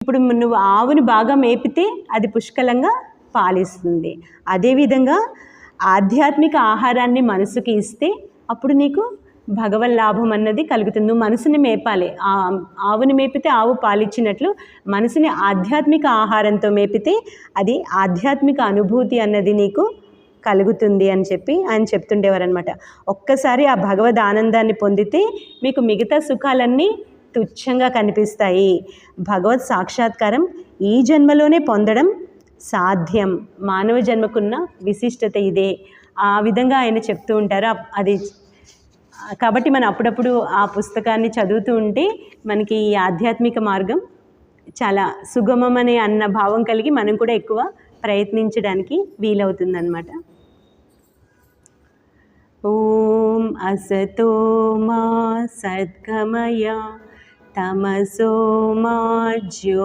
ఇప్పుడు నువ్వు ఆవుని బాగా మేపితే అది పుష్కలంగా పాలిస్తుంది. అదేవిధంగా ఆధ్యాత్మిక ఆహారాన్ని మనసుకి ఇస్తే అప్పుడు నీకు భగవల్లాభం అన్నది కలుగుతుంది. నువ్వు మనసుని మేపాలి. ఆవుని మేపితే ఆవు పాలిచ్చినట్లు మనసుని ఆధ్యాత్మిక ఆహారంతో మేపితే అది ఆధ్యాత్మిక అనుభూతి అన్నది నీకు కలుగుతుంది అని చెప్పి ఆయన చెప్తుండేవారనమాట. ఒక్కసారి ఆ భగవద్ ఆనందాన్ని పొందితే మీకు మిగతా సుఖాలన్నీ తుచ్చంగా కనిపిస్తాయి. భగవత్ సాక్షాత్కారం ఈ జన్మలోనే పొందడం సాధ్యం. మానవ జన్మకున్న విశిష్టత ఇదే. ఆ విధంగా ఆయన చెప్తూ ఉంటారు. అది కాబట్టి మనం అప్పుడప్పుడు ఆ పుస్తకాన్ని చదువుతూ ఉంటే మనకి ఈ ఆధ్యాత్మిక మార్గం చాలా సుగమమనే అన్న భావం కలిగి మనం కూడా ఎక్కువ ప్రయత్నించడానికి వీలవుతుందన్నమాట. ఓం అసతో మా సద్గమయ తమసో మా జ్యో